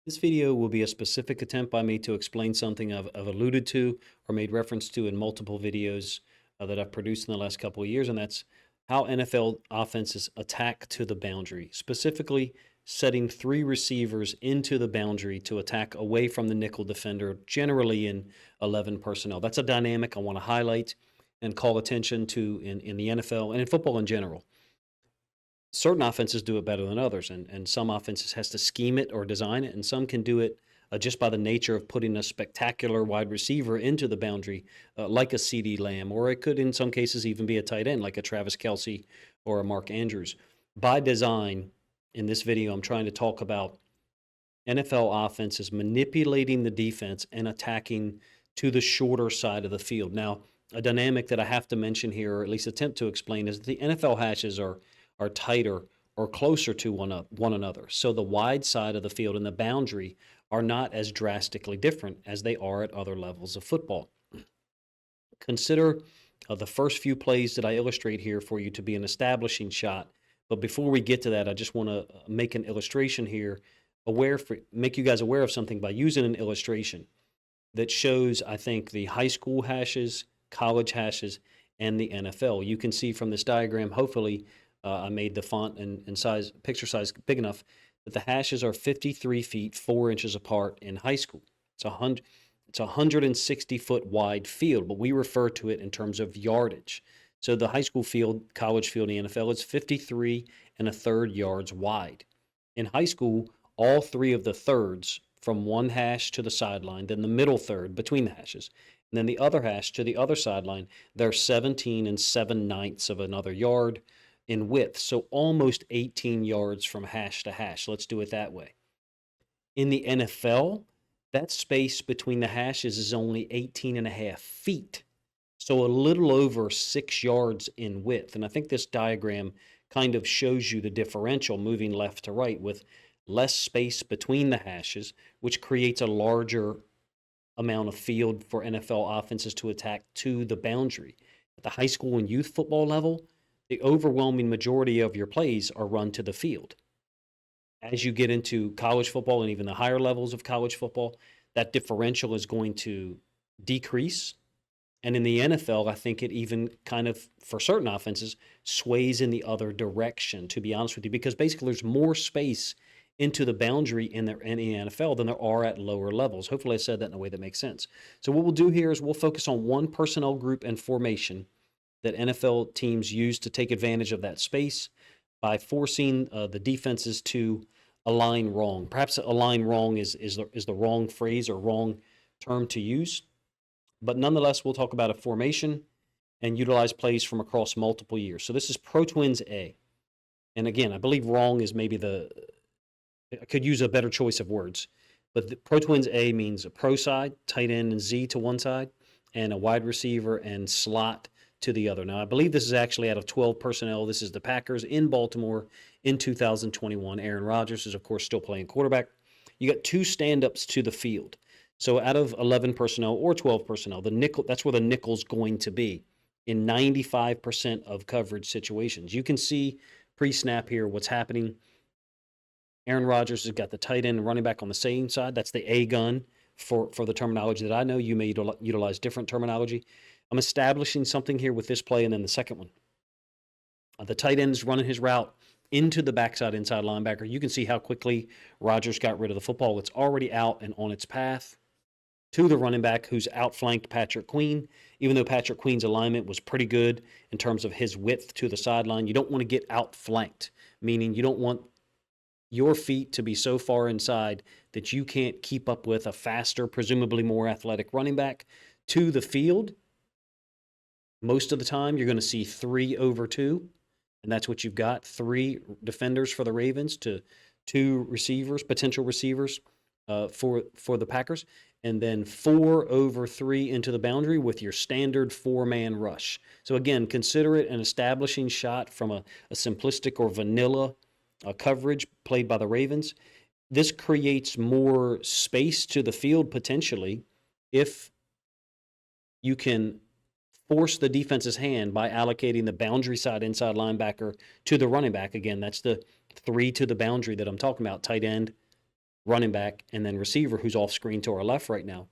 This video will be a specific attempt by me to explain something I've alluded to or made reference to in multiple videos that I've produced in the last couple of years, and that's how NFL offenses attack to the boundary, specifically setting three receivers into the boundary to attack away from the nickel defender, generally in 11 personnel. That's a dynamic I want to highlight and call attention to in the NFL and in football in general. Certain offenses do it better than others, and some offenses has to scheme it or design it, and some can do it just by the nature of putting a spectacular wide receiver into the boundary, like a CD Lamb, or it could, in some cases, even be a tight end like a Travis Kelsey or a Mark Andrews. By design, in this video, I'm trying to talk about NFL offenses manipulating the defense and attacking to the shorter side of the field. Now, a dynamic that I have to mention here, or at least attempt to explain, is that the NFL hashes are tighter or closer to one another. So the wide side of the field and the boundary are not as drastically different as they are at other levels of football. Consider the first few plays that I illustrate here for you to be an establishing shot. But before we get to that, I just want to make an illustration here, make you guys aware of something by using an illustration that shows, I think, the high school hashes, college hashes, and the NFL. You can see from this diagram, hopefully, I made the font and size, picture size big enough that the hashes are 53 feet, 4 inches apart in high school. It's a 160-foot wide field, but we refer to it in terms of yardage. So the high school field, college field, and the NFL is 53 and a third yards wide. In high school, all three of the thirds from one hash to the sideline, then the middle third between the hashes, and then the other hash to the other sideline, they're 17 and 7/9 of another yard in width, so almost 18 yards from hash to hash. Let's do it that way. In the NFL, that space between the hashes is only 18 and a half feet, so a little over 6 yards in width. And I think this diagram kind of shows you the differential moving left to right with less space between the hashes, which creates a larger amount of field for NFL offenses to attack to the boundary. At the high school and youth football level, the overwhelming majority of your plays are run to the field. As you get into college football and even the higher levels of college football, that differential is going to decrease. And in the NFL, I think it even kind of, for certain offenses, sways in the other direction, to be honest with you, because basically there's more space into the boundary in the NFL than there are at lower levels. Hopefully I said that in a way that makes sense. So what we'll do here is we'll focus on one personnel group and formation that NFL teams use to take advantage of that space by forcing the defenses to align wrong. Perhaps align wrong is the wrong phrase or wrong term to use, but nonetheless, we'll talk about a formation and utilize plays from across multiple years. So this is Pro Twins A. And again, I believe wrong is maybe I could use a better choice of words, but the Pro Twins A means a pro side, tight end and Z to one side, and a wide receiver and slot to the other. Now, I believe this is actually out of 12 personnel. This is the Packers in Baltimore in 2021. Aaron Rodgers is, of course, still playing quarterback. You got two stand-ups to the field. So out of 11 personnel or 12 personnel, the nickel, that's where the nickel's going to be in 95% of coverage situations. You can see pre-snap here what's happening. Aaron Rodgers has got the tight end and running back on the same side. That's the A gun for the terminology that I know. You may utilize different terminology. I'm establishing something here with this play and then the second one. The tight end is running his route into the backside inside linebacker. You can see how quickly Rodgers got rid of the football. It's already out and on its path to the running back who's outflanked Patrick Queen. Even though Patrick Queen's alignment was pretty good in terms of his width to the sideline, you don't want to get outflanked, meaning you don't want your feet to be so far inside that you can't keep up with a faster, presumably more athletic running back to the field. Most of the time, you're going to see 3 over 2, and that's what you've got. 3 defenders for the Ravens to 2 receivers, potential receivers for the Packers, and then 4 over 3 into the boundary with your standard 4-man rush. So again, consider it an establishing shot from a simplistic or vanilla coverage played by the Ravens. This creates more space to the field potentially if you can force the defense's hand by allocating the boundary side inside linebacker to the running back. Again, that's the 3 to the boundary that I'm talking about, tight end, running back, and then receiver who's off screen to our left right now.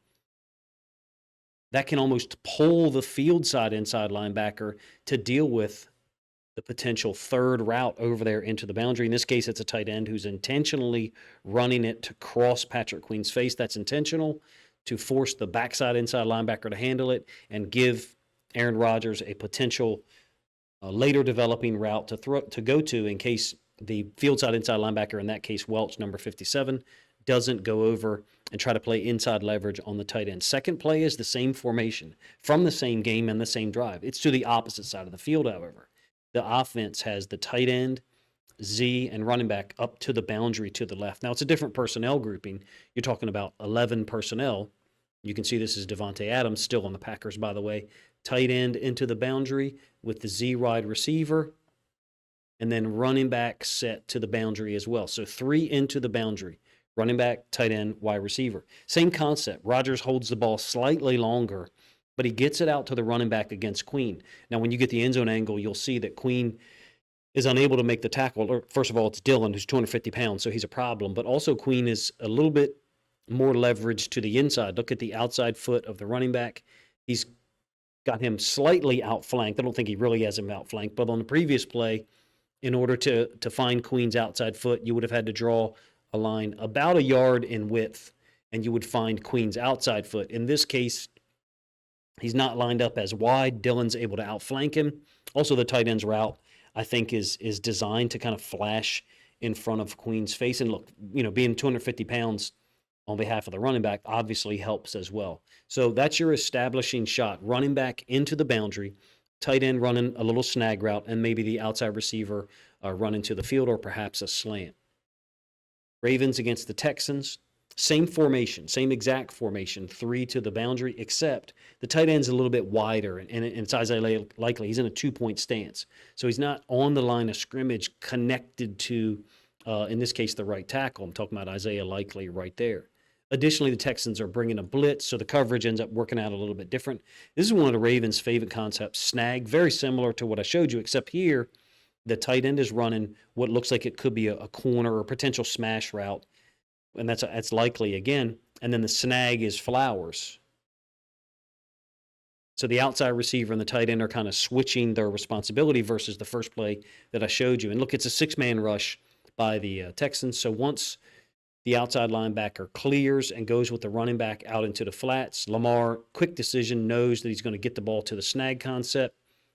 That can almost pull the field side inside linebacker to deal with the potential third route over there into the boundary. In this case, it's a tight end who's intentionally running it to cross Patrick Queen's face. That's intentional to force the backside inside linebacker to handle it and give Aaron Rodgers a potential later developing route to go to in case the field side inside linebacker, in that case Welch, number 57, doesn't go over and try to play inside leverage on the tight end. Second play is the same formation from the same game and the same drive. It's to the opposite side of the field, however. The offense has the tight end, Z, and running back up to the boundary to the left. Now, it's a different personnel grouping. You're talking about 11 personnel. You can see this is Devontae Adams, still on the Packers, by the way. Tight end into the boundary with the Z wide receiver, and then running back set to the boundary as well. So 3 into the boundary. Running back, tight end, wide receiver. Same concept. Rodgers holds the ball slightly longer, but he gets it out to the running back against Queen. Now, when you get the end zone angle, you'll see that Queen is unable to make the tackle. Or first of all, it's Dillon, who's 250 pounds, so he's a problem. But also Queen is a little bit more leveraged to the inside. Look at the outside foot of the running back. He's got him slightly outflanked. I don't think he really has him outflanked, but on the previous play, in order to find Queen's outside foot, you would have had to draw a line about a yard in width, and you would find Queen's outside foot. In this case, he's not lined up as wide. Dillon's able to outflank him. Also, the tight end's route, I think, is designed to kind of flash in front of Queen's face. And look, being 250 pounds on behalf of the running back obviously helps as well. So that's your establishing shot. Running back into the boundary, tight end running a little snag route, and maybe the outside receiver running to the field or perhaps a slant. Ravens against the Texans, same formation, same exact formation, 3 to the boundary, except the tight end's a little bit wider, and it's Isaiah Likely. He's in a 2-point stance. So he's not on the line of scrimmage connected to, in this case, the right tackle. I'm talking about Isaiah Likely right there. Additionally, the Texans are bringing a blitz, so the coverage ends up working out a little bit different. This is one of the Ravens' favorite concepts, snag, very similar to what I showed you, except here, the tight end is running what looks like it could be a corner or a potential smash route, and that's Likely again. And then the snag is Flowers. So the outside receiver and the tight end are kind of switching their responsibility versus the first play that I showed you. And look, it's a 6-man rush by the Texans. So once the outside linebacker clears and goes with the running back out into the flats, Lamar, quick decision, knows that he's going to get the ball to the snag concept.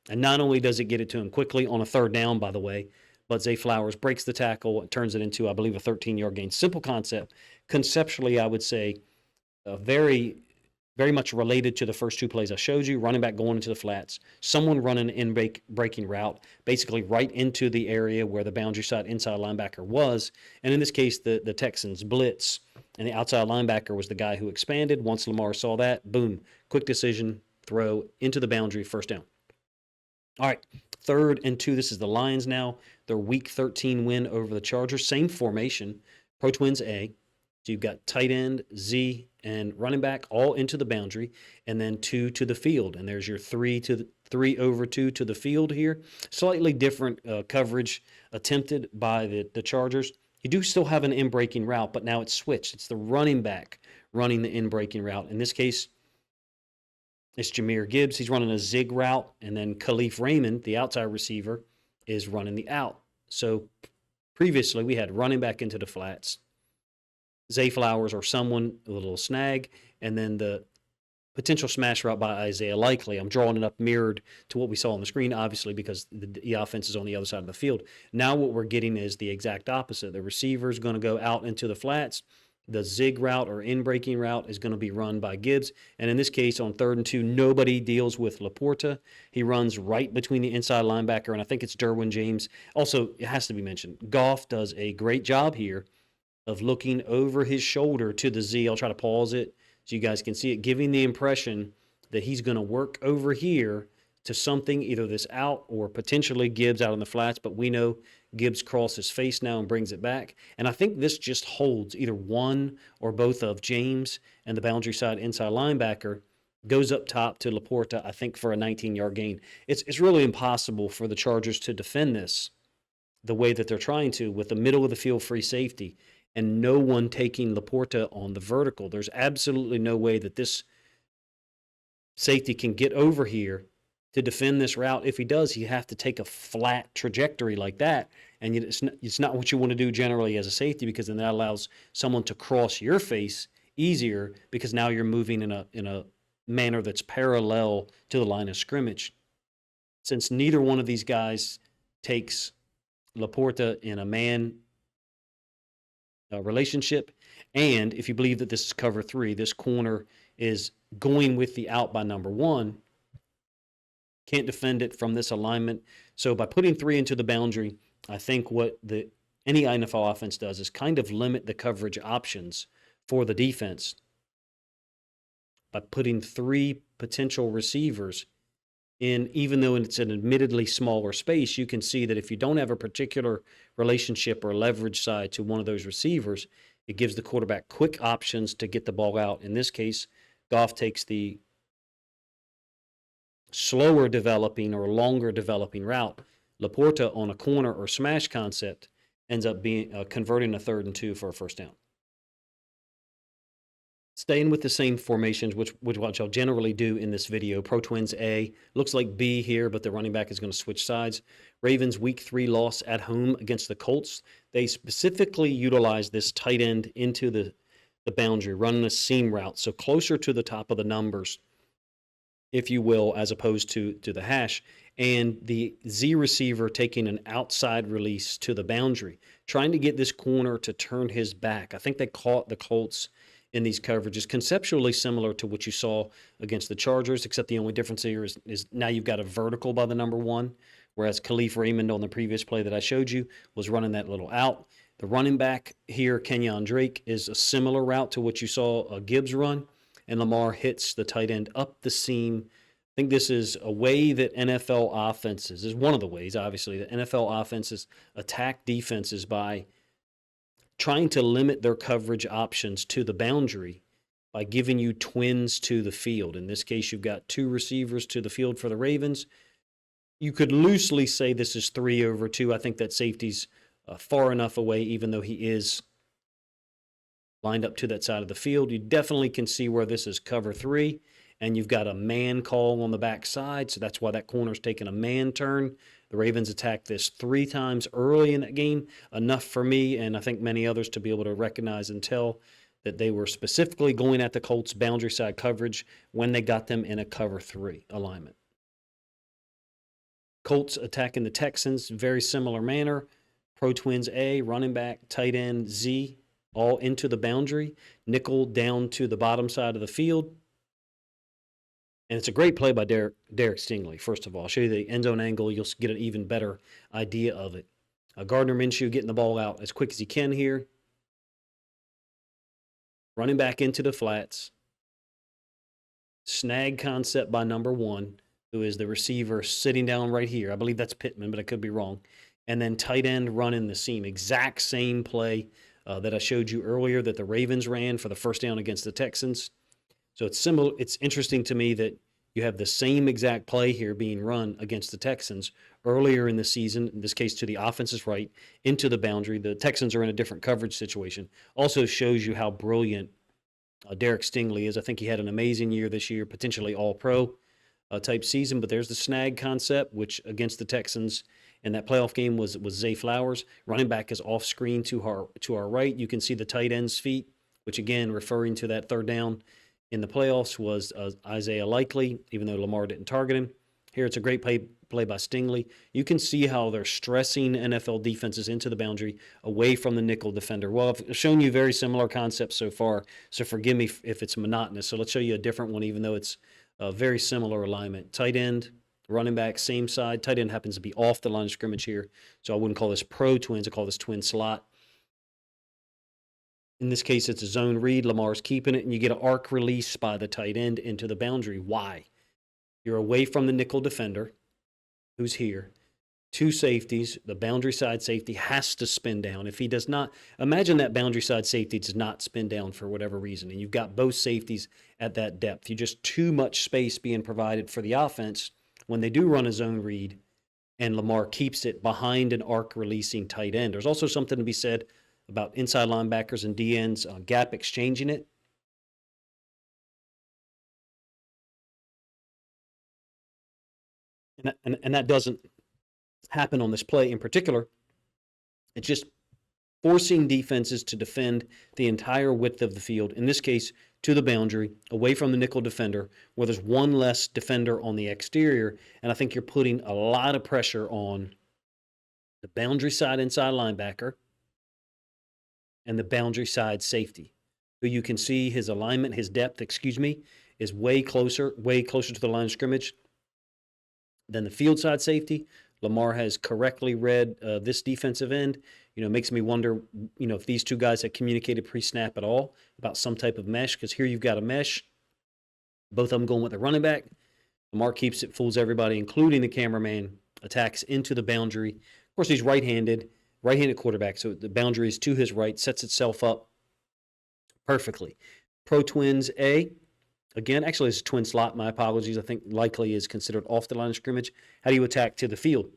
And not only does it get it to him quickly on a third down, by the way, but Zay Flowers breaks the tackle and turns it into, I believe, a 13-yard gain. Simple concept. Conceptually, I would say very, very much related to the first 2 plays I showed you. Running back going into the flats, someone running an in-breaking route, basically right into the area where the boundary side inside linebacker was. And in this case, the Texans blitz, and the outside linebacker was the guy who expanded. Once Lamar saw that, boom, quick decision, throw into the boundary, first down. All right, 3rd and 2. This is the Lions now. Their Week 13 win over the Chargers. Same formation, Pro Twins A. So you've got tight end, Z, and running back all into the boundary, and then 2 to the field. And there's your 3 over 2 to the field here. Slightly different coverage attempted by the Chargers. You do still have an in-breaking route, but now it's switched. It's the running back running the in-breaking route. In this case, it's Jahmyr Gibbs. He's running a zig route, and then Khalif Raymond, the outside receiver, is running the out. So previously we had running back into the flats, Zay Flowers or someone, a little snag, and then the potential smash route by Isaiah Likely. I'm drawing it up mirrored to what we saw on the screen, obviously, because the offense is on the other side of the field. Now what we're getting is the exact opposite. The receiver is going to go out into the flats. The zig route or in-breaking route is going to be run by Gibbs. And in this case, on 3rd and 2, nobody deals with Laporta. He runs right between the inside linebacker, and I think it's Derwin James. Also, it has to be mentioned, Goff does a great job here of looking over his shoulder to the Z. I'll try to pause it so you guys can see it, giving the impression that he's going to work over here to something, either this out or potentially Gibbs out on the flats, but we know Gibbs crosses face now and brings it back. And I think this just holds either one or both of James and the boundary side inside linebacker, goes up top to Laporta, I think, for a 19-yard gain. It's really impossible for the Chargers to defend this the way that they're trying to with the middle of the field free safety. and no one taking Laporta on the vertical. There's absolutely no way that this safety can get over here to defend this route. If he does, he'd have to take a flat trajectory like that. And it's not what you want to do generally as a safety, because then that allows someone to cross your face easier, because now you're moving in a manner that's parallel to the line of scrimmage. Since neither one of these guys takes Laporta in a man relationship, and if you believe that this is cover 3, this corner is going with the out by number 1, can't defend it from this alignment. So by putting 3 into the boundary, I think what any NFL offense does is kind of limit the coverage options for the defense by putting 3 potential receivers in. Even though it's an admittedly smaller space, you can see that if you don't have a particular relationship or leverage side to one of those receivers, it gives the quarterback quick options to get the ball out. In this case, Goff takes the slower developing or longer developing route. Laporta on a corner or smash concept ends up being converting a 3rd and 2 for a first down. Staying with the same formations, which I'll generally do in this video. Pro Twins A, looks like B here, but the running back is going to switch sides. Ravens week 3 loss at home against the Colts. They specifically utilized this tight end into the boundary, running a seam route, so closer to the top of the numbers, if you will, as opposed to the hash, and the Z receiver taking an outside release to the boundary, trying to get this corner to turn his back. I think they caught the Colts in these coverages, conceptually similar to what you saw against the Chargers, except the only difference here is now you've got a vertical by the number 1, whereas Khalif Raymond on the previous play that I showed you was running that little out. The running back here, Kenyon Drake, is a similar route to what you saw Gibbs run, and Lamar hits the tight end up the seam. I think this is a way that NFL offenses, is one of the ways, obviously, that NFL offenses attack defenses by trying to limit their coverage options to the boundary by giving you twins to the field. In this case, you've got 2 receivers to the field for the Ravens. You could loosely say this is 3 over 2. I think that safety's far enough away, even though he is lined up to that side of the field. You definitely can see where this is cover 3, and you've got a man call on the backside, so that's why that corner's taking a man turn. The Ravens attacked this 3 times early in that game, enough for me and I think many others to be able to recognize and tell that they were specifically going at the Colts' boundary side coverage when they got them in a cover 3 alignment. Colts attacking the Texans, very similar manner. Pro Twins A, running back, tight end, Z, all into the boundary, nickel down to the bottom side of the field. And it's a great play by Derek Stingley, first of all. I'll show you the end zone angle. You'll get an even better idea of it. Gardner Minshew getting the ball out as quick as he can here. Running back into the flats. Snag concept by number 1, who is the receiver sitting down right here. I believe that's Pittman, but I could be wrong. And then tight end running the seam. Exact same play that I showed you earlier that the Ravens ran for the first down against the Texans. So it's similar. It's interesting to me that you have the same exact play here being run against the Texans earlier in the season, in this case to the offense's right, into the boundary. The Texans are in a different coverage situation. Also shows you how brilliant Derek Stingley is. I think he had an amazing year this year, potentially all-pro type season, but there's the snag concept, which against the Texans in that playoff game was Zay Flowers. Running back is off screen to our right. You can see the tight end's feet, which again, referring to that 3rd down in the playoffs was Isaiah Likely, even though Lamar didn't target him. Here it's a great play by Stingley. You can see how they're stressing NFL defenses into the boundary away from the nickel defender. Well, I've shown you very similar concepts so far, so forgive me if it's monotonous. So let's show you a different one, even though it's a very similar alignment. Tight end, running back, same side. Tight end happens to be off the line of scrimmage here, so I wouldn't call this pro twins. I call this twin slot. In this case, it's a zone read. Lamar's keeping it, and you get an arc release by the tight end into the boundary. Why? You're away from the nickel defender, who's here. 2 safeties. The boundary side safety has to spin down. If he does not, imagine that boundary side safety does not spin down for whatever reason, and you've got both safeties at that depth. You just too much space being provided for the offense when they do run a zone read, and Lamar keeps it behind an arc releasing tight end. There's also something to be said about inside linebackers and DNs gap exchanging it. And that doesn't happen on this play in particular. It's just forcing defenses to defend the entire width of the field, in this case, to the boundary, away from the nickel defender, where there's one less defender on the exterior. And I think you're putting a lot of pressure on the boundary side inside linebacker and the boundary side safety, who you can see his alignment, his depth, is way closer to the line of scrimmage than the field side safety. Lamar has correctly read this defensive end. Makes me wonder, if these two guys had communicated pre-snap at all about some type of mesh, because here you've got a mesh, both of them going with the running back. Lamar keeps it, fools everybody, including the cameraman, attacks into the boundary. Of course, he's right-handed quarterback, so the boundary is to his right, sets itself up perfectly. Pro Twins A, again, actually it's a twin slot, my apologies. I think likely is considered off the line of scrimmage. How do you attack to the field?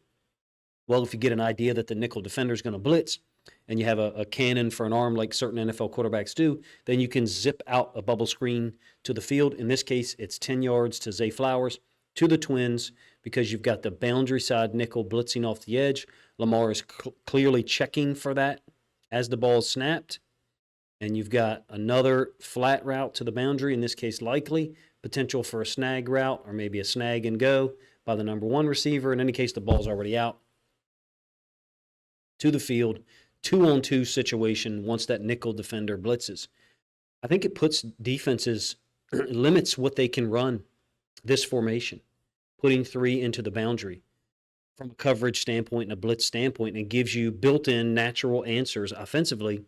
Well, if you get an idea that the nickel defender is going to blitz and you have a cannon for an arm like certain NFL quarterbacks do, then you can zip out a bubble screen to the field. In this case, it's 10 yards to Zay Flowers, to the Twins, because you've got the boundary side nickel blitzing off the edge. Lamar is clearly checking for that as the ball is snapped. And you've got another flat route to the boundary, in this case likely, potential for a snag route or maybe a snag and go by the number one receiver. In any case, the ball's already out. To the field, 2-on-2 situation once that nickel defender blitzes. I think it puts defenses, limits what they can run this formation, putting three into the boundary from a coverage standpoint and a blitz standpoint, and gives you built-in natural answers offensively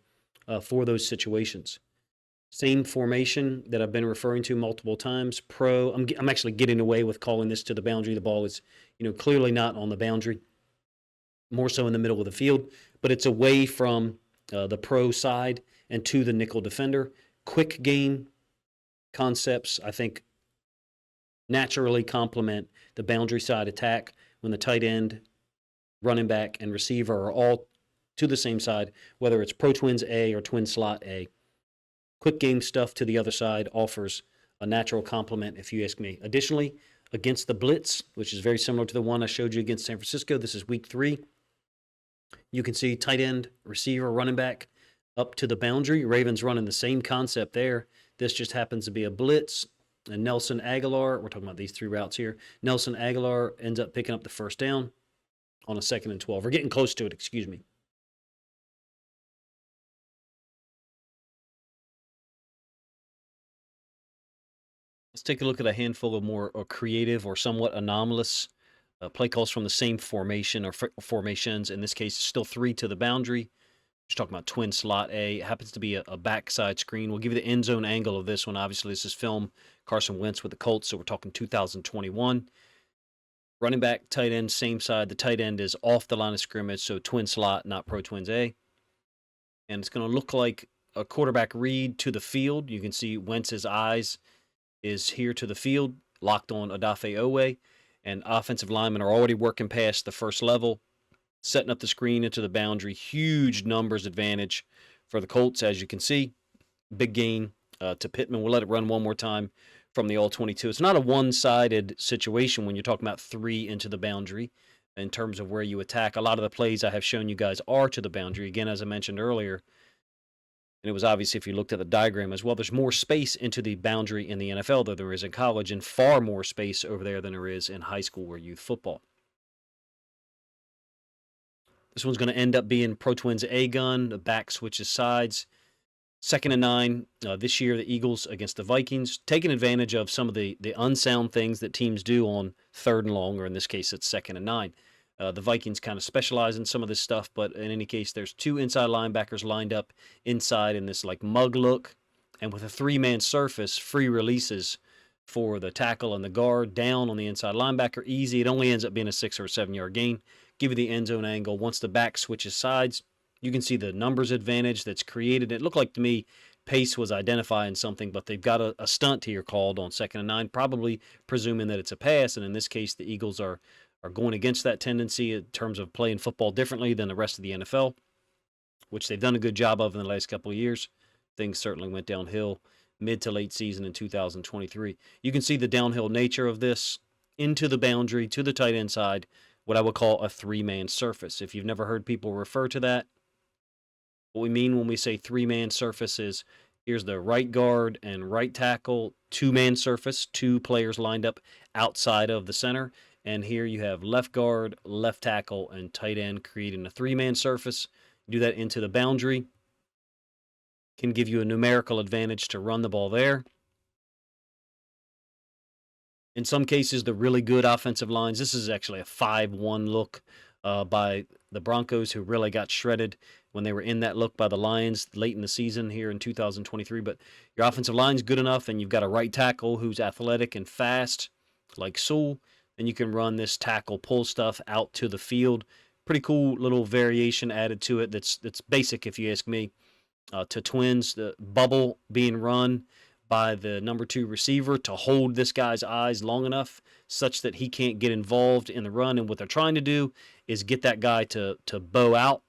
for those situations. Same formation that I've been referring to multiple times. I'm actually getting away with calling this to the boundary. The ball is, clearly not on the boundary, more so in the middle of the field, but it's away from the pro side and to the nickel defender. Quick game concepts, I think, naturally complement the boundary side attack when the tight end, running back, and receiver are all to the same side, whether it's Pro Twins A or Twin Slot A. Quick game stuff to the other side offers a natural complement, if you ask me. Additionally, against the blitz, which is very similar to the one I showed you against San Francisco, this is week 3. You can see tight end, receiver, running back up to the boundary. Ravens running the same concept there. This just happens to be a blitz. And Nelson Aguilar, we're talking about these 3 routes here. Nelson Aguilar ends up picking up the first down on a 2nd and 12. We're getting close to it, excuse me. Let's take a look at a handful of more creative or somewhat anomalous play calls from the same formation or formations. In this case, still 3 to the boundary. Just talking about twin slot A. It happens to be a backside screen. We'll give you the end zone angle of this one. Obviously, this is film Carson Wentz with the Colts, so we're talking 2021. Running back, tight end, same side. The tight end is off the line of scrimmage, so twin slot, not Pro Twins A. And it's going to look like a quarterback read to the field. You can see Wentz's eyes is here to the field, locked on Odafe Owe, and offensive linemen are already working past the first level, setting up the screen into the boundary. Huge numbers advantage for the Colts, as you can see. Big gain to Pittman. We'll let it run one more time from the all-22. It's not a one-sided situation when you're talking about 3 into the boundary in terms of where you attack. A lot of the plays I have shown you guys are to the boundary. Again, as I mentioned earlier, and it was obvious if you looked at the diagram as well, there's more space into the boundary in the NFL than there is in college, and far more space over there than there is in high school or youth football. This one's going to end up being Pro Twins A gun. The back switches sides. 2nd and 9 this year, the Eagles against the Vikings, taking advantage of some of the unsound things that teams do on 3rd and long, or in this case, it's 2nd and 9. The Vikings kind of specialize in some of this stuff, but in any case, there's 2 inside linebackers lined up inside in this like mug look, and with a 3-man surface, free releases for the tackle and the guard down on the inside linebacker. Easy. It only ends up being a 6 or 7-yard gain. Give you the end zone angle. Once the back switches sides, you can see the numbers advantage that's created. It looked like to me Pace was identifying something, but they've got a stunt here called on 2nd and 9, probably presuming that it's a pass, and in this case, the Eagles are going against that tendency in terms of playing football differently than the rest of the NFL. which they've done a good job of in the last couple of years. Things certainly went downhill mid to late season in 2023. You can see the downhill nature of this into the boundary to the tight end side, what I would call a three-man surface. If you've never heard people refer to that, what we mean when we say three-man surface is here's the right guard and right tackle, two-man surface, two players lined up outside of the center. And here you have left guard, left tackle, and tight end creating a three-man surface. Do that into the boundary. Can give you a numerical advantage to run the ball there. In some cases, the really good offensive lines, this is actually a 5-1 look by the Broncos, who really got shredded when they were in that look by the Lions late in the season here in 2023. But your offensive line's good enough, and you've got a right tackle who's athletic and fast, like Sewell, then you can run this tackle pull stuff out to the field. Pretty cool little variation added to it that's basic, if you ask me. To twins, the bubble being run by the number 2 receiver to hold this guy's eyes long enough such that he can't get involved in the run. And what they're trying to do is get that guy to bow out.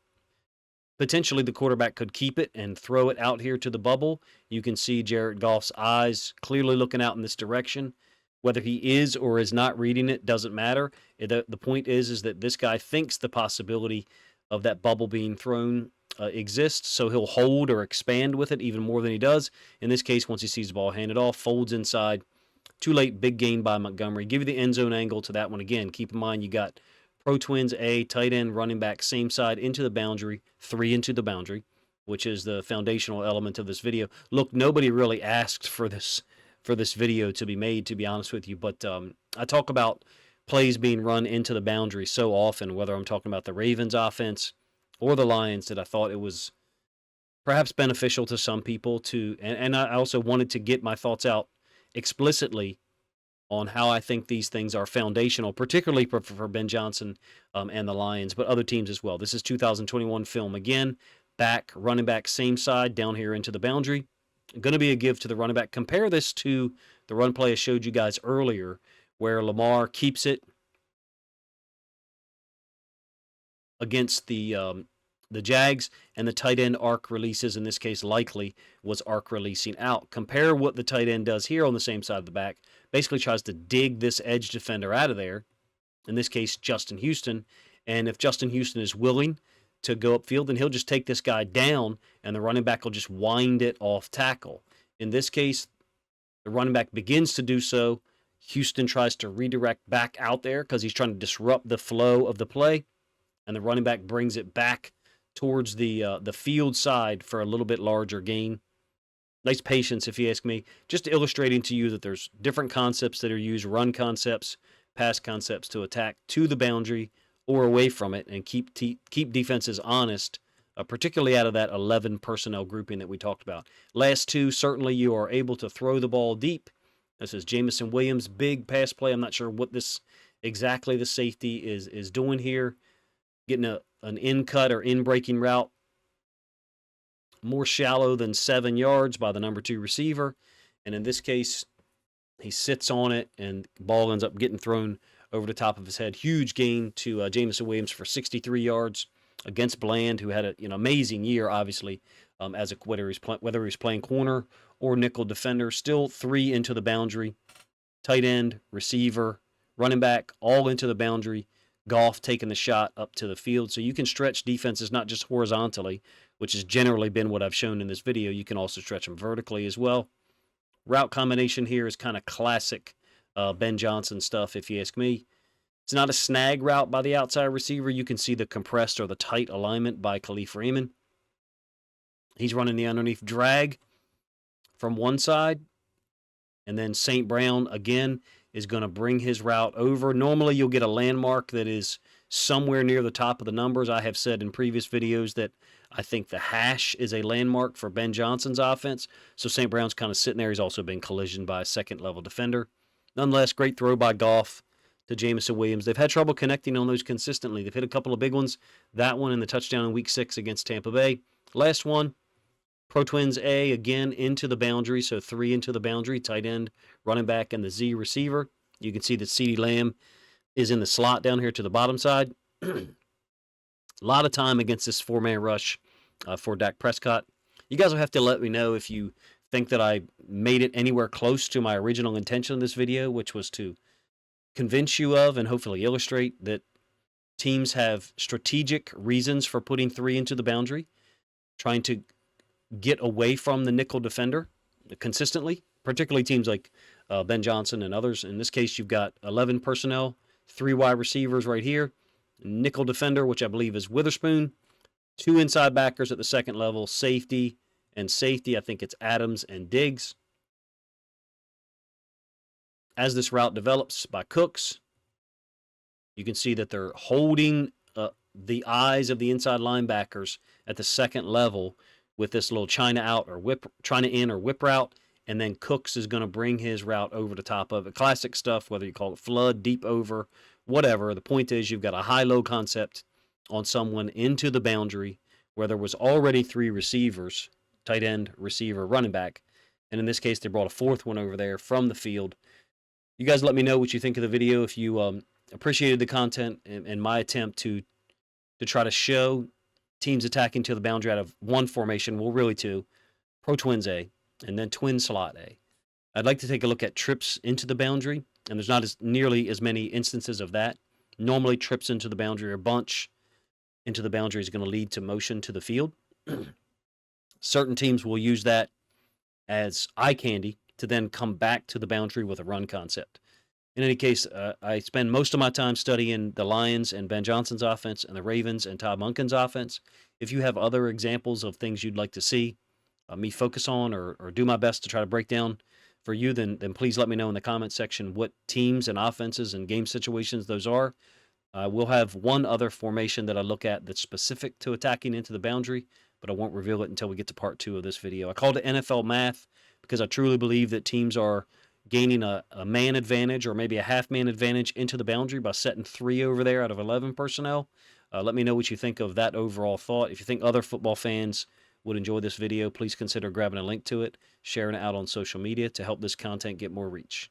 Potentially the quarterback could keep it and throw it out here to the bubble. You can see Jared Goff's eyes clearly looking out in this direction. Whether he is or is not reading it doesn't matter. The point is that this guy thinks the possibility of that bubble being thrown exists, so he'll hold or expand with it even more than he does. In this case, once he sees the ball handed off, folds inside. Too late, big gain by Montgomery. Give you the end zone angle to that one again. Keep in mind you got Pro Twins A, tight end, running back, same side into the boundary, 3 into the boundary, which is the foundational element of this video. Look, nobody really asked for this video to be made, to be honest with you, but I talk about plays being run into the boundary so often, whether I'm talking about the Ravens offense or the Lions, that I thought it was perhaps beneficial to some people to, and I also wanted to get my thoughts out explicitly on how I think these things are foundational, particularly for Ben Johnson and the Lions, but other teams as well. This is 2021 film again, running back, same side, down here into the boundary. Going to be a give to the running back. Compare this to the run play I showed you guys earlier, where Lamar keeps it against the Jags, and the tight end arc releases, in this case likely was arc releasing out. Compare what the tight end does here on the same side of the back. Basically tries to dig this edge defender out of there, in this case Justin Houston, and if Justin Houston is willing to go upfield, then he'll just take this guy down, and the running back will just wind it off tackle. In this case, the running back begins to do so. Houston tries to redirect back out there because he's trying to disrupt the flow of the play, and the running back brings it back towards the field side for a little bit larger gain. Nice patience, if you ask me. Just illustrating to you that there's different concepts that are used, run concepts, pass concepts, to attack to the boundary or away from it and keep defenses honest, particularly out of that 11 personnel grouping that we talked about. Last two, certainly you are able to throw the ball deep. This is Jameson Williams, big pass play. I'm not sure what this exactly the safety is doing here. Getting an in-cut or in-breaking route more shallow than 7 yards by the number 2 receiver. And in this case, he sits on it, and the ball ends up getting thrown over the top of his head. Huge gain to Jameson Williams for 63 yards against Bland, who had an amazing year, obviously, as whether he was playing corner or nickel defender. Still 3 into the boundary. Tight end, receiver, running back, all into the boundary. Goff taking the shot up to the field. So you can stretch defenses not just horizontally, which has generally been what I've shown in this video. You can also stretch them vertically as well. Route combination here is kind of classic Ben Johnson stuff, if you ask me. It's not a snag route by the outside receiver. You can see the compressed or the tight alignment by Khalif Raymond. He's running the underneath drag from one side. And then St. Brown, again, is going to bring his route over. Normally, you'll get a landmark that is somewhere near the top of the numbers. I have said in previous videos that I think the hash is a landmark for Ben Johnson's offense. So St. Brown's kind of sitting there. He's also been collisioned by a second-level defender. Nonetheless, great throw by Goff to Jameson Williams. They've had trouble connecting on those consistently. They've hit a couple of big ones. That one and the touchdown in Week 6 against Tampa Bay. Last one, Pro Twins A, again, into the boundary. So 3 into the boundary, tight end, running back, and the Z receiver. You can see that CeeDee Lamb is in the slot down here to the bottom side. A lot of time against this 4-man rush for Dak Prescott. You guys will have to let me know if you think that I made it anywhere close to my original intention in this video, which was to convince you of and hopefully illustrate that teams have strategic reasons for putting 3 into the boundary, trying to get away from the nickel defender consistently, particularly teams like Ben Johnson and others. In this case, you've got 11 personnel, 3 wide receivers right here, nickel defender, which I believe is Witherspoon, 2 inside backers at the second level, safety and safety. I think it's Adams and Diggs. As this route develops by Cooks, you can see that they're holding the eyes of the inside linebackers at the second level with this little China out or China in or whip route, and then Cooks is going to bring his route over the top of it. Classic stuff, whether you call it flood, deep over, whatever. The point is you've got a high-low concept on someone into the boundary where there was already 3 receivers, tight end, receiver, running back, and in this case they brought a 4th one over there from the field. You guys let me know what you think of the video. If you appreciated the content and my attempt to try to show teams attacking to the boundary out of one formation, well, really 2, Pro Twins A, and then Twin Slot A. I'd like to take a look at trips into the boundary, and there's not nearly as many instances of that. Normally, trips into the boundary or bunch into the boundary is going to lead to motion to the field. Certain teams will use that as eye candy to then come back to the boundary with a run concept. In any case, I spend most of my time studying the Lions and Ben Johnson's offense and the Ravens and Todd Monken's offense. If you have other examples of things you'd like to see me focus on or do my best to try to break down for you, then please let me know in the comment section what teams and offenses and game situations those are. We'll have one other formation that I look at that's specific to attacking into the boundary, but I won't reveal it until we get to part 2 of this video. I called it NFL math because I truly believe that teams are gaining a man advantage or maybe a half-man advantage into the boundary by setting 3 over there out of 11 personnel. Let me know what you think of that overall thought. If you think other football fans would enjoy this video, please consider grabbing a link to it, sharing it out on social media to help this content get more reach.